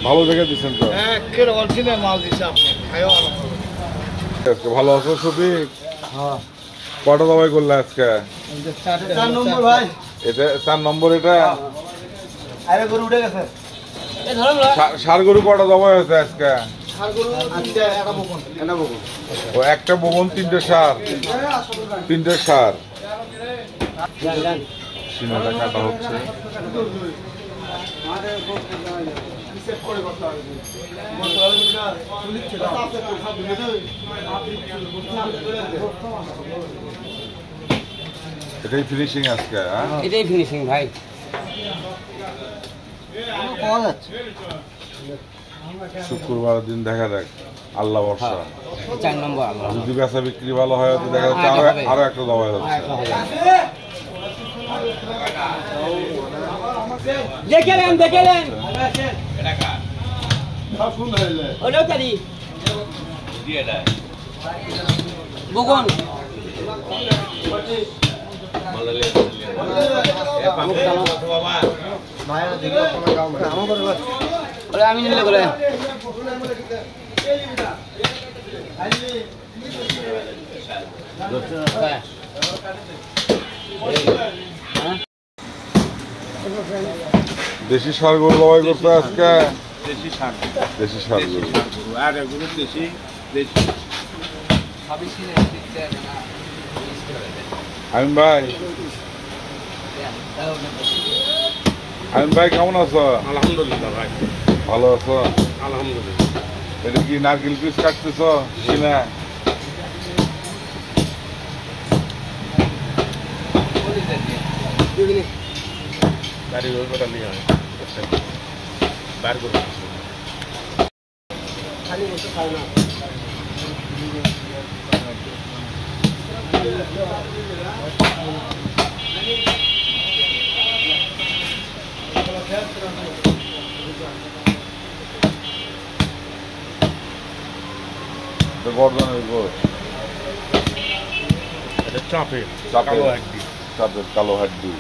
ভালো জায়গা দিচ্ছেন তো, অরিজিনাল মাল দিচ্ছে আপনি। ভালো আছো শফিক? কটা দাবাই করলে আজকে? 4 নম্বর ভাই, এটা 4 নম্বর। এটা আরে গরু উঠে গেছে। ষাড় গরু কটা দাবাই হয়েছে আজকে? ও একটা বগন, 3টে ষাড়, 3টে ষাড়। সিনাটা কাটা হচ্ছে। এটাই ফিনিশিং আজকে? এটাই ফিনিশিং ভাই। শুক্রবার দিন দেখা যাক, আল্লাহ ভরসা। 4 নম্বর যদি বেচা বিক্রি ভালো হয় তো দেখা যাচ্ছে আরো একটা দাবাই হচ্ছে। দেখেলেন ওটাও চারি বগুন আমি নিলে করে দেশি ষাড় গরু দাবাই করতে আজকে? দেশি ষাড় গরু। আর এগুলো দেশি আমিন ভাই, আমিন ভাই কেমন আছো? আলহামদুলিল্লাহ ভাই, ভালো আছো? আলহামদুলিল্লাহ। এটা কি নারকেল পিস কাটতেছ কিনা? গাড়ি ওই কথা নিয়ে হয় বার করে খালি বসে খায় না। গর্দনের গোশ, এটা চাপের চাপের কালো হাড্ডি। চাপের কালো হাড্ডি।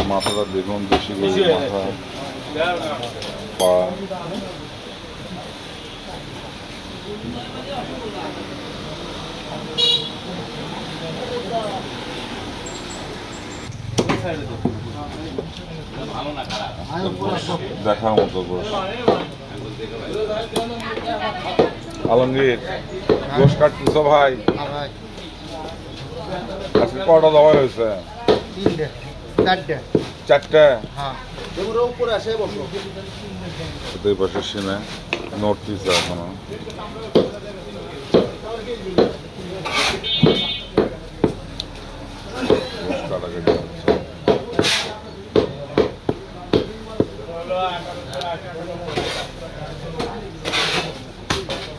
মাথাটা দেখুন, দেশি গরুর মাথা, পা। দেখার মতো গোশ। আলমগীর, গোশ কাটতেছ ভাই? আজকে কটা দাওয়া হয়েছে? 4টে। এদের পাশে সিনে নর্থ ইস্ট এখনো। কাটাকাটি হচ্ছে।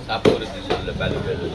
সাফ করে দিয়েছিল ব্যালু ব্যালু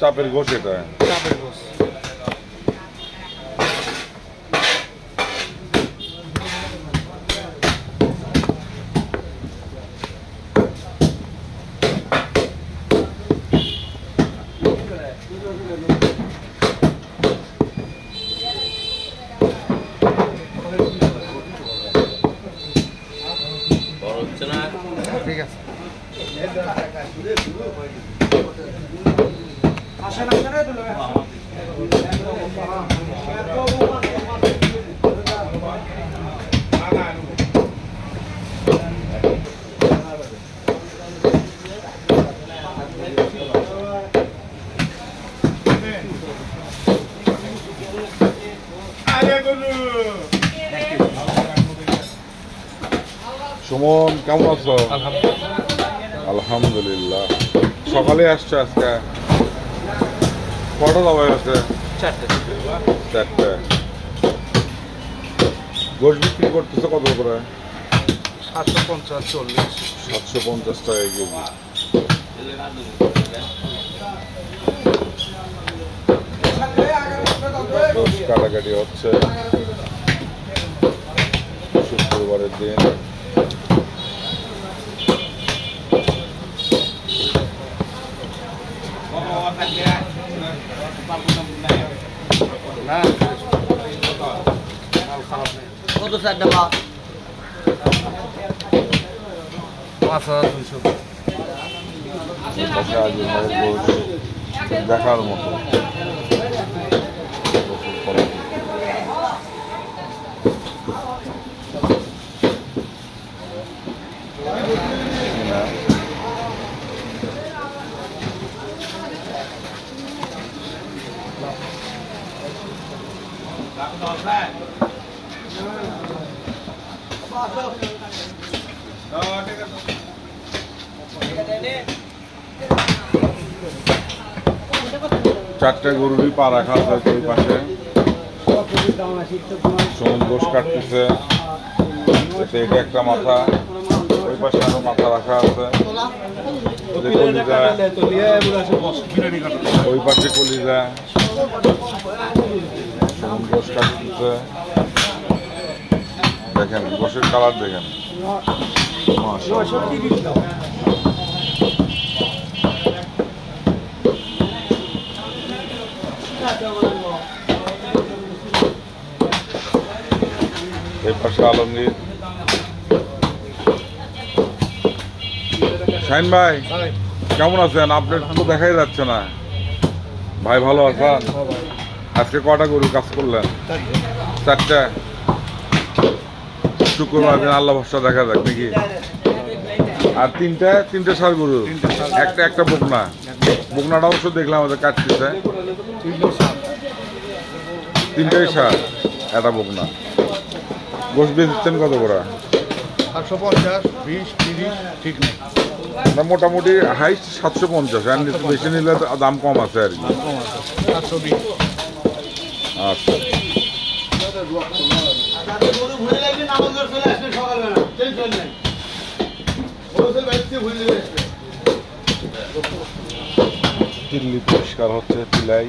চাপের গোশ। এটা চাপের গোশ। ঠিক আছে। সুমন কেমন আছো? আলহামদুলিল্লাহ। সকালে আসছো আজকে? কটা দাবাই আছে? 4টে। গোশ বিক্রি করতেছে কত করে? 750-40। 750 টাকা কেজি। কাটাকাটি হচ্ছে শুক্রবারের দিন। কত স্যার ডাবা? 5200। দেখার মতো। চারটে গরুরই পা রাখা আছে ওই পাশে। সুমন গোশ কাটতেছে। এটা একটা মাথা, ওই পাশে আরো মাথা রাখা আছে। ওই পাশে কলিজা। সুমন গোশ কাটতেছে। দেখেন গোশের কালার দেখেন। এই পাশে আলমগীর। শাহিন ভাই কেমন আছেন? আপডেট তো দেখাই যাচ্ছে না ভাই। ভালো আছেন? আজকে কটা গরু কাজ করলেন? 4টে। শুক্রবার দিন আল্লাহ ভরসা দেখা যাক নাকি। আর তিনটে ষাঁড় গরু, একটা বকনা। বকনাটা অবশ্য দেখলাম আমাদের কাটতেছে। 3টেই ষাঁড়, একটা বকনা। গোশ বেচছেন কত করে? 750, 20, 30 ঠিক নেই। মোটামুটি হাইস্ট 750, আর বেশি নিলে দাম কম আছে আর কি। 720। আচ্ছা। দিল্লি পরিষ্কার হচ্ছে তিলাই।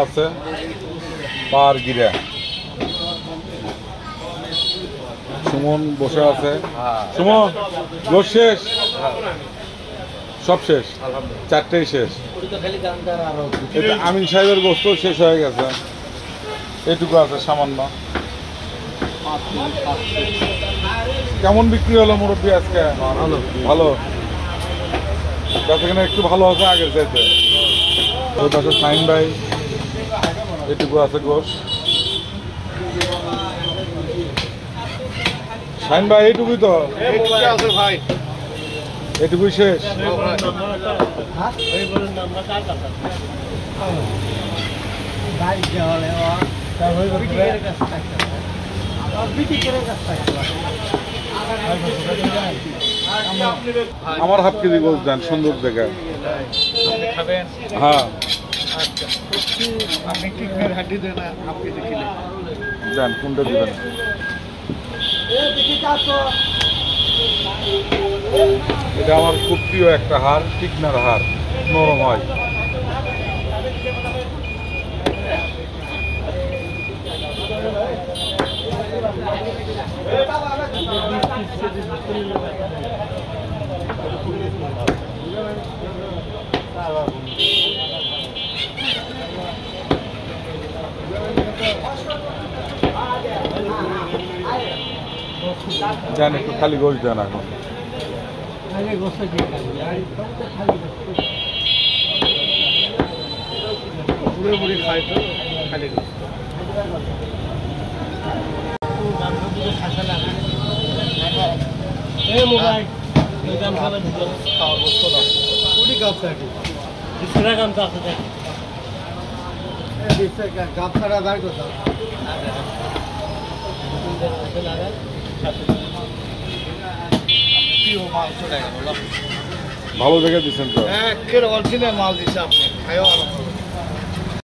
আছে পার গিরা। সুমন বসে আছে। সুমন গোশ শেষ? সব শেষ, 4টেই শেষ। এটা আমিন সাহেবের গোস্ত শেষ হয়ে গেছে, এটুকু আছে সামান্য। কেমন বিক্রি হলো মুরব্বী আজকে? ভালো। বেচাকেনা একটু ভালো আছে আগের চাইতে। ওই পাশে শাহিন ভাই, এটুকু আছে গোশ। শাহিন ভাই এইটুকুই তো? আছে ভাই, এটুকুই শেষ। আমার হাফ কেজি গোশ দেন সুন্দর দেখে। হ্যাঁ দেন, কোনটা দিবেন? এটা আমার খুব প্রিয় একটা হার, টিকনার হার, নরম হয়। দেন একটু খালি গোশ দেন এখন। পুরো খাই তো খালি। ভালো দেখে দিচ্ছেন তো। অরিজিনাল মাল দিচ্ছে আপনি খাইও